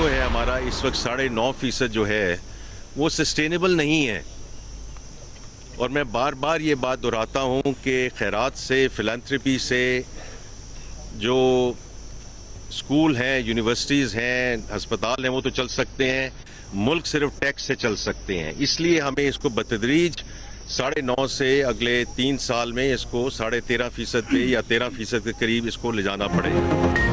जो है हमारा इस वक्त 9.5% जो है वो सस्टेनेबल नहीं है। और मैं बार बार ये बात दोहराता हूँ कि खैरात से, फिलैंथ्रपी से जो स्कूल हैं, यूनिवर्सिटीज़ हैं, हस्पताल हैं, वो तो चल सकते हैं, मुल्क सिर्फ टैक्स से चल सकते हैं। इसलिए हमें इसको बतदरीज 9.5 से अगले 3 साल में इसको 13.5% पे या 13% के करीब इसको ले जाना पड़ेगा।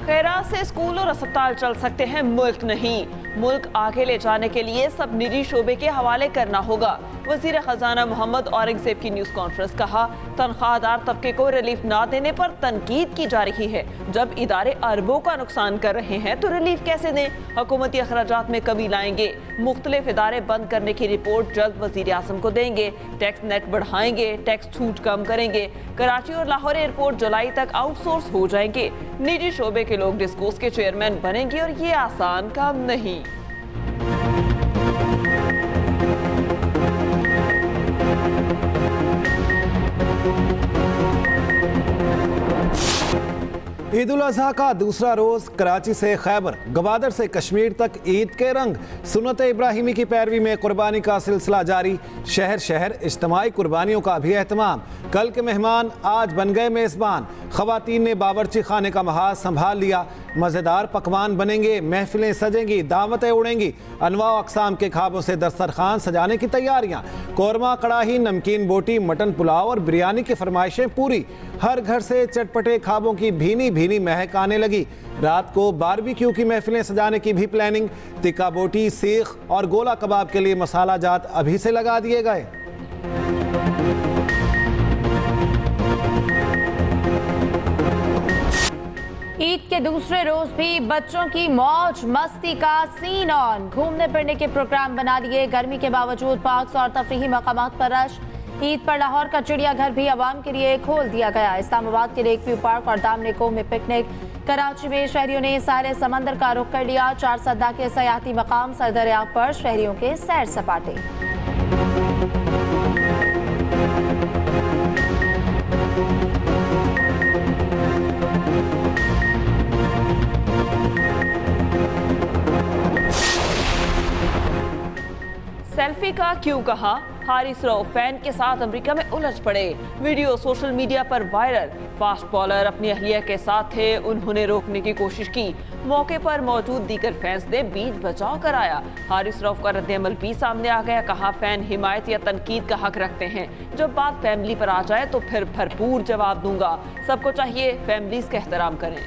खैरात से स्कूल और अस्पताल चल सकते हैं, मुल्क नहीं। मुल्क आगे ले जाने के लिए सब निजी शोबे के हवाले करना होगा। वजीर खजाना मोहम्मद औरंगजेब की न्यूज़ कॉन्फ्रेंस। कहा, तनख्वाहदार तबके को रिलीफ ना देने पर तनकीद की जा रही है। जब इदारे अरबों का नुकसान कर रहे हैं तो रिलीफ कैसे दें? हुकूमती अखराजात में कमी लाएंगे। मुख्तलिफ इदारे बंद करने की रिपोर्ट जल्द वजीर आज़म को देंगे। टैक्स नेट बढ़ाएंगे, टैक्स छूट कम करेंगे। कराची और लाहौर एयरपोर्ट जुलाई तक आउटसोर्स हो जाएंगे। निजी शोबे के लोग डिस्कोस के चेयरमैन बनेंगे और ये आसान काम नहीं। ईद उल अज़हा का दूसरा रोज कराची से खैबर, गवादर से कश्मीर तक ईद के रंग। सुन्नत इब्राहिमी की पैरवी में कुर्बानी का सिलसिला जारी। शहर शहर इज्तिमाई कुर्बानियों का भी एहतमाम। कल के मेहमान आज बन गए मेज़बान। ख़वातीन ने बावर्ची खाने का महाज संभाल लिया। मज़ेदार पकवान बनेंगे, महफिलें सजेंगी, दावतें उड़ेंगी। अनवा अक़साम के खाबों से दस्तरखान सजाने की तैयारियाँ। कौरमा, कड़ाही, नमकीन बोटी, मटन पुलाव और बिरयानी की फरमाइशें पूरी। हर घर से चटपटे खाबों की भीनी भीनी महक आने लगी। रात को बारबेक्यू की महफिलें सजाने की भी प्लानिंग। तिक्का बोटी, सीख और गोला कबाब के लिए मसाला जात अभी से लगा दिए गए। ईद के दूसरे रोज भी बच्चों की मौज मस्ती का सीन ऑन। घूमने फिरने के प्रोग्राम बना लिए। गर्मी के बावजूद पार्क्स और तफरीही मकामात पर रश। ईद पर लाहौर का चिड़ियाघर भी आवाम के लिए खोल दिया गया। इस्लामाबाद के लेक व्यू पार्क और दामनेको में पिकनिक। कराची में शहरियों ने सारे समंदर का रुख कर लिया। 4 सद्दा के सयाहती मकाम सर दरिया पर शहरियों के सैर सपाटे। सेल्फी का क्यों कहा? हारिस रऊफ फैन के साथ अमेरिका में उलझ पड़े। वीडियो सोशल मीडिया पर वायरल। फास्ट बॉलर अपनी अहलिया के साथ थे, उन्होंने रोकने की कोशिश की। मौके पर मौजूद दीगर फैंस ने बीच बचाव कराया। हारिस रऊफ का रद्द-ए-अमल भी सामने आ गया। कहा, फैन हिमायत या तनकीद का हक रखते हैं। जब बात फैमिली पर आ जाए तो फिर भरपूर जवाब दूंगा। सबको चाहिए फैमिलीज का एहतराम करें।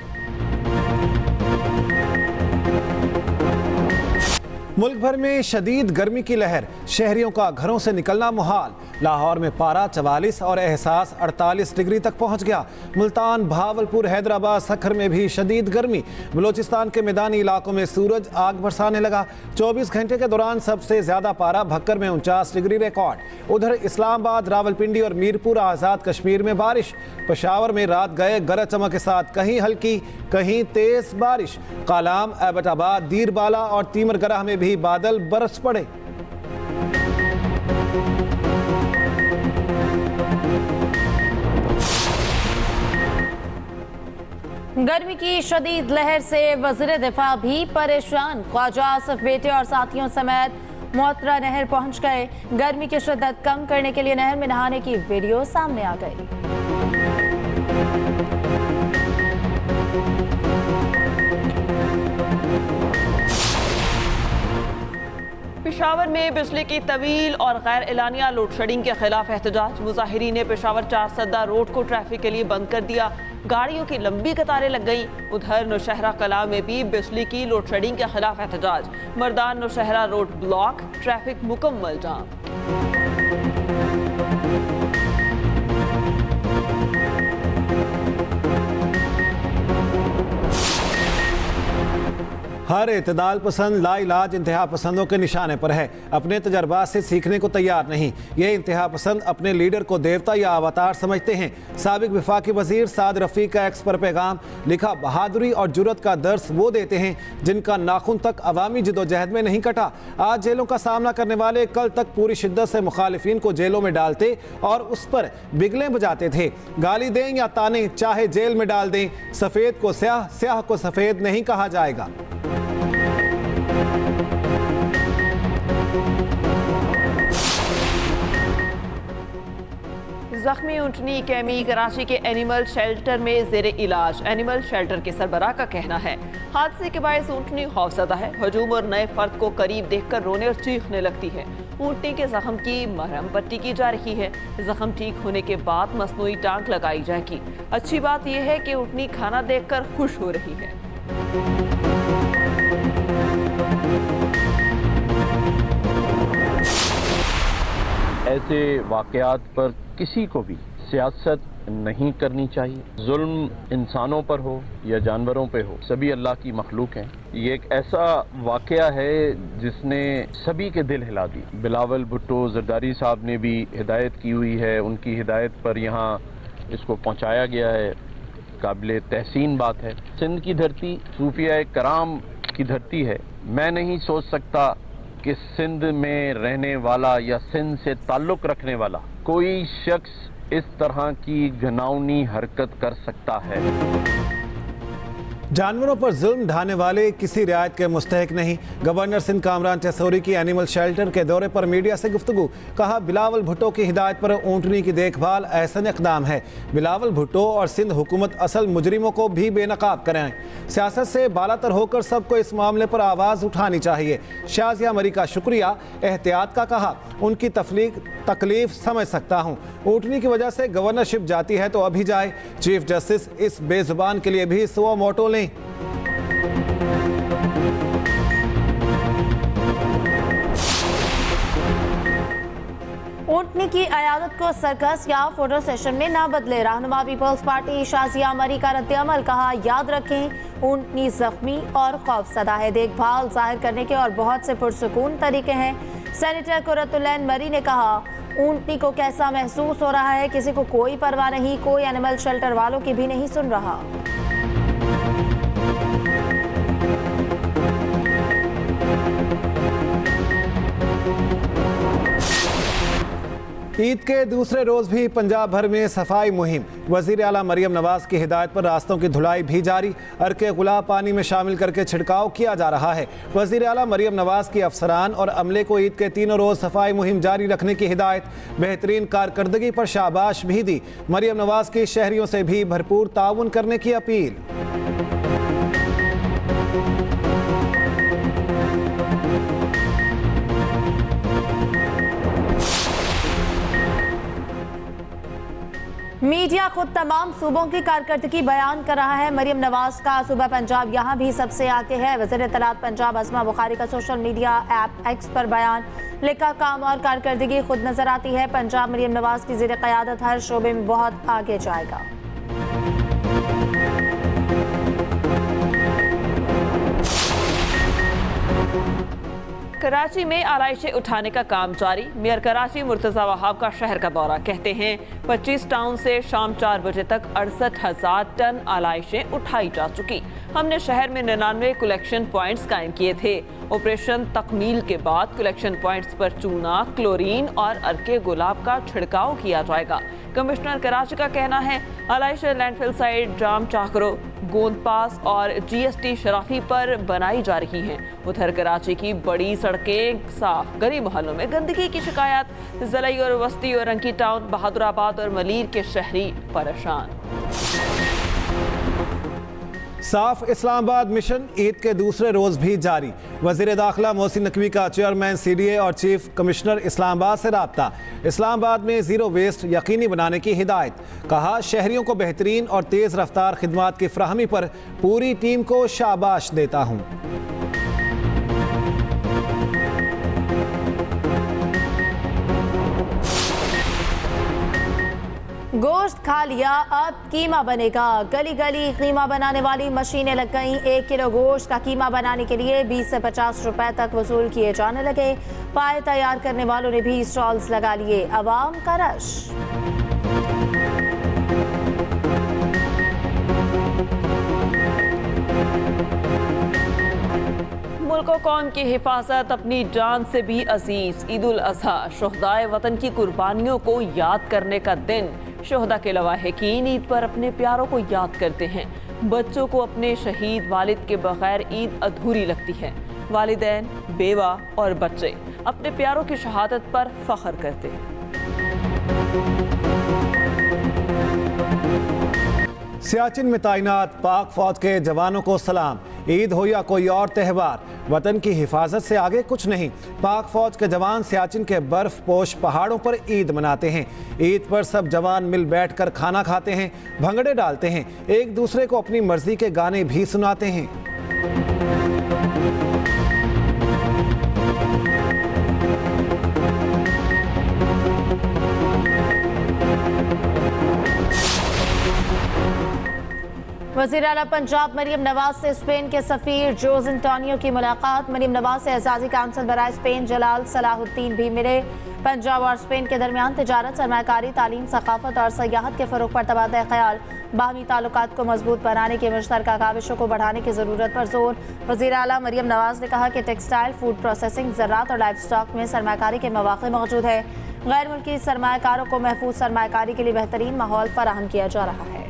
मुल्क भर में शदीद गर्मी की लहर। शहरियों का घरों से निकलना मुहाल। लाहौर में पारा 44 और एहसास 48 डिग्री तक पहुंच गया। मुल्तान, भावलपुर, हैदराबाद, सखर में भी शदीद गर्मी। बलोचिस्तान के मैदानी इलाकों में सूरज आग बरसाने लगा। 24 घंटे के दौरान सबसे ज्यादा पारा भक्कर में 49 डिग्री रिकॉर्ड। उधर इस्लामाबाद, रावलपिंडी और मीरपुर आज़ाद कश्मीर में बारिश। पेशावर में रात गए गरज चमक के साथ कहीं हल्की कहीं तेज बारिश। कालाम, एबटाबाद, दीरबाला और तीमरगराह में भी बादल बरस पड़े। गर्मी की शदीद लहर से वज़ीर दिफा भी परेशान। ख्वाजा आसिफ बेटे और साथियों समेत मोहतरा नहर पहुंच गए। गर्मी की शिद्दत कम करने के लिए नहर में नहाने की वीडियो सामने आ गई। पेशावर में बिजली की तवील और गैर एलानिया लोड शेडिंग के खिलाफ एहतजाज। मुजाहिरीन ने पेशावर 4 सद्दा रोड को ट्रैफिक के लिए बंद कर दिया। गाड़ियों की लंबी कतारें लग गई। उधर नौशहरा कला में भी बिजली की लोड शेडिंग के खिलाफ एहतजाज। Mardan Nowshera road block, traffic मुकम्मल जाम। हर इत्तेदाल पसंद लाइलाज इंतहा पसंदों के निशाने पर है। अपने तजर्बात से सीखने को तैयार नहीं। ये इंतहा पसंद अपने लीडर को देवता या अवतार समझते हैं। साबिक वफाकी वजीर साद रफ़ीक का एक्स पर पैगाम लिखा, बहादुरी और जुर्रत का दर्स वो देते हैं जिनका नाखून तक अवामी जदोजहद में नहीं कटा। आज जेलों का सामना करने वाले कल तक पूरी शिद्दत से मुखालिफिन को जेलों में डालते और उस पर बिगलें बजाते थे। गाली दें या ताने, चाहे जेल में डाल दें, सफ़ेद को स्याह, स्याह को सफ़ेद नहीं कहा जाएगा। जख्मी ऊंटनी कैमी कराची के एनिमल शेल्टर में जेर इलाज। एनिमल शेल्टर के सरबराह का कहना है हादसे के बायस ऊंटनी खौफजदा है। हजूम और नए फर्द को करीब देखकर रोने और चीखने लगती है। ऊंटनी के जख्म की मरहम पट्टी की जा रही है। जख्म ठीक होने के बाद मसनूई टांक लगाई जाएगी। अच्छी बात यह है कि ऊंटनी खाना देखकर खुश हो रही है। ऐसे वाक़यात पर किसी को भी सियासत नहीं करनी चाहिए। जुल्म इंसानों पर हो या जानवरों पे हो, सभी अल्लाह की मखलूक हैं। ये एक ऐसा वाक़या है जिसने सभी के दिल हिला दी। बिलावल भुट्टो जरदारी साहब ने भी हिदायत की हुई है, उनकी हिदायत पर यहाँ इसको पहुँचाया गया है। काबिल तहसीन बात है। सिंध की धरती सूफिया कराम की धरती है। मैं नहीं सोच सकता कि सिंध में रहने वाला या सिंध से ताल्लुक़ रखने वाला कोई शख्स इस तरह की घिनौनी हरकत कर सकता है। जानवरों पर जुल्म ढाने वाले किसी रियायत के मुस्तहिक नहीं। गवर्नर सिंध कामरान टेसौरी की एनिमल शेल्टर के दौरे पर मीडिया से गुफ्तगू। कहा बिलावल भुट्टो की हिदायत पर ऊंटनी की देखभाल एहसन इक़दाम है। बिलावल भुट्टो और सिंध हुकूमत असल मुजरिमों को भी बेनकाब करें। सियासत से बालातर होकर सबको इस मामले पर आवाज़ उठानी चाहिए। शाजिया मरी का शुक्रिया, एहतियात का कहा। उनकी तकलीफ समझ सकता हूँ। ऊंटनी की वजह से गवर्नरशिप जाती है तो अभी जाए। चीफ जस्टिस इस बेजुबान के लिए भी सुओ मोटो लें। ऊंटनी की अयादत को सर्कस या फोटो सेशन में ना बदले। रहनुमा पीपल्स पार्टी शाजिया मरी का रद्द-ए-अमल। कहा याद रखें ऊंटनी जख्मी और खौफजदा है। देखभाल जाहिर करने के और बहुत से पुरसुकून तरीके हैं। सेनेटर कुरतुल्लैन मरी ने कहा ऊंटनी को कैसा महसूस हो रहा है, किसी को कोई परवाह नहीं, कोई एनिमल शेल्टर वालों की भी नहीं सुन रहा। ईद के दूसरे रोज भी पंजाब भर में सफाई मुहिम। वजीर आला मरियम नवाज की हिदायत पर रास्तों की धुलाई भी जारी। अर्के गुलाब पानी में शामिल करके छिड़काव किया जा रहा है। वजीर आला मरियम नवाज की अफसरान और अमले को ईद के तीनों रोज सफाई मुहिम जारी रखने की हिदायत। बेहतरीन कारकर्दगी पर शाबाश भी दी। मरियम नवाज की शहरियों से भी भरपूर ताउन करने की अपील। मीडिया खुद तमाम सूबों की कारकर्दगी बयान कर रहा है। मरियम नवाज का सूबा पंजाब यहाँ भी सबसे आगे है। वज़ीर इत्तलात पंजाब अस्मा बुखारी का सोशल मीडिया ऐप एक्स पर बयान। लिखा काम और कारकर्दगी खुद नजर आती है। पंजाब मरियम नवाज की ज़ेर क़यादत हर शोबे में बहुत आगे जाएगा। कराची में आलाइशें उठाने का काम जारी। मेयर कराची मुर्तज़ा वहाब का शहर का दौरा। कहते हैं 25 टाउन से शाम 4 बजे तक 68,000 टन आलाइशें उठाई जा चुकी। हमने शहर में 99 कलेक्शन पॉइंट्स कायम किए थे। ऑपरेशन तकमील के बाद कलेक्शन पॉइंट्स पर चूना, क्लोरीन और अर्के गुलाब का छिड़काव किया जाएगा। कमिश्नर कराची का कहना है आलाइशें लैंडफिल साइड, जाम चाकरो, गोंद पास और GST शराफी पर बनाई जा रही हैं। उधर कराची की बड़ी सड़कें साफ, गरीब मोहल्लों में गंदगी की शिकायत। ज़लई और वस्ती और रंकी टाउन, बहादुराबाद और मलीर के शहरी परेशान। साफ इस्लामाबाद मिशन ईद के दूसरे रोज भी जारी। वजीर दाखिला मोहसिन नकवी का चेयरमैन CDA और चीफ कमिश्नर इस्लामाबाद से राब्ता। इस्लामाबाद में ज़ीरो वेस्ट यकीनी बनाने की हिदायत। कहा शहरियों को बेहतरीन और तेज़ रफ्तार खिदमात की फ्राहमी पर पूरी टीम को शाबाश देता हूँ। गोश्त खा लिया, अब कीमा बनेगा। गली गली कीमा बनाने वाली मशीनें लग गईं। 1 किलो गोश्त का कीमा बनाने के लिए 20 से 50 रुपए तक वसूल किए जाने लगे। पाए तैयार करने वालों ने भी स्टॉल्स लगा लिए। अवाम का रश। मुल्क और कौम की हिफाजत अपनी जान से भी अजीज। ईद उल अज़हा शुहदाए वतन की कुर्बानियों को याद करने का दिन। शुहदा के लवाहिकीन ईद पर अपने प्यारों को याद करते हैं। बच्चों को अपने शहीद वालिद के बगैर ईद अधूरी लगती है। वालिदैन, बेवा और बच्चे अपने प्यारों की शहादत पर फख्र करते हैं। सियाचिन में तैनात पाक फौज के जवानों को सलाम। ईद हो या कोई और त्यौहार, वतन की हिफाजत से आगे कुछ नहीं। पाक फौज के जवान सियाचिन के बर्फ पोश पहाड़ों पर ईद मनाते हैं। ईद पर सब जवान मिल बैठकर खाना खाते हैं, भंगड़े डालते हैं, एक दूसरे को अपनी मर्जी के गाने भी सुनाते हैं। वज़ीर आला पंजाब मरियम नवाज से स्पेन के सफीर जोस एंटोनियो की मुलाकात। मरियम नवाज से एजाजी काउंसिल बराए स्पेन जलाल सलाहुद्दीन भी मिले। पंजाब और स्पेन के दरमियान तिजारत, सरमायाकारी, तालीम, सकाफत और सयाहत के फ़रोग़ पर तबादला ख्याल। बाहमी ताल्लुकात को मजबूत बनाने की मुश्तरका काविशों को बढ़ाने की ज़रूरत पर जोर। वज़ीर आला मरियम नवाज ने कहा कि टेक्सटाइल, फूड प्रोसेसिंग, ज़राअत और लाइफ स्टॉक में सरमायाकारी के मौक़े मौजूद है। गैर मुल्की सरमायाकारों को महफूज सरमायाकारी के लिए बेहतरीन माहौल फराहम किया जा रहा है।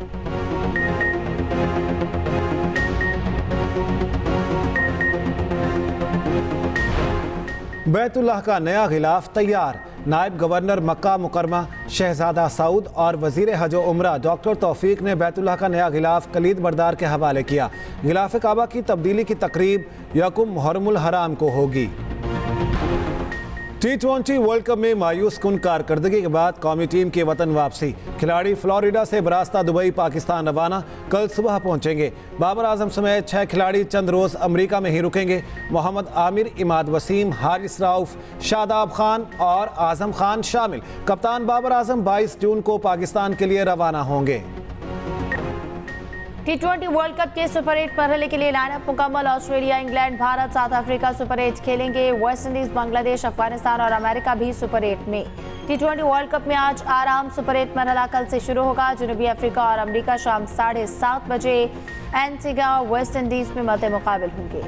बैतुल्लाह का नया गिलाफ तैयार। नायब गवर्नर मक्का मुकरमा शहजादा सऊद और वजीर हज उम्रा डॉक्टर तौफीक ने बैतुल्लाह का नया गिलाफ कलीद बरदार के हवाले किया। गिलाफ काबा की तब्दीली की तकरीब यकुम मुहर्रमुल हराम को होगी। T20 वर्ल्ड कप में मायूस कुन कारकर्दगी के बाद कौमी टीम की वतन वापसी। खिलाड़ी फ्लोरिडा से बरास्ता दुबई पाकिस्तान रवाना, कल सुबह पहुंचेंगे। बाबर आजम समेत 6 खिलाड़ी चंद रोज अमेरिका में ही रुकेंगे। मोहम्मद आमिर, इमाद वसीम, हारिस राउफ, शादाब खान और आजम खान शामिल। कप्तान बाबर आजम 22 जून को पाकिस्तान के लिए रवाना होंगे। T20 वर्ल्ड कप के सुपर 8 मरहले के लिए लाइनअप मुकम्मल। Australia, England, Bharat, south Africa super 8 खेलेंगे। वेस्ट इंडीज, बांग्लादेश, अफगानिस्तान और अमेरिका भी सुपर 8 में। T20 वर्ल्ड कप में आज आराम सुपर 8 मरहला कल से शुरू होगा। जनूबी अफ्रीका और अमेरिका शाम 7:30 बजे एंटीगा वेस्ट इंडीज में मद्दे मुकाबिल होंगे।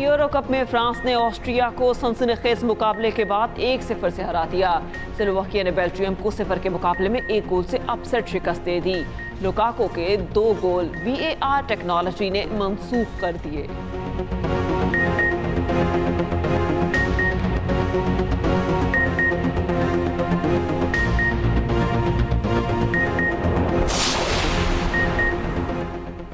यूरो कप में फ्रांस ने ऑस्ट्रिया को सनसनीखेज मुकाबले के बाद 1-0 से हरा दिया। स्लोवाकिया ने बेल्जियम को 0 के मुकाबले में 1 गोल से अपसेट शिकस्त दे दी। लुकाको के 2 गोल VAR टेक्नोलॉजी ने मंसूख कर दिए।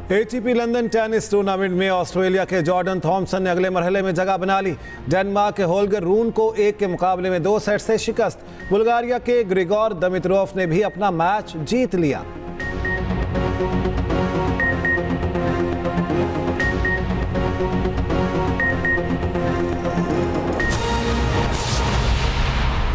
ATP लंदन टेनिस टूर्नामेंट में ऑस्ट्रेलिया के जॉर्डन थॉमसन ने अगले मरहले में जगह बना ली। डेनमार्क के होल्गर रून को 1 के मुकाबले में 2 सेट से शिकस्त। बुल्गारिया के ग्रिगोर दिमित्रोव ने भी अपना मैच जीत लिया।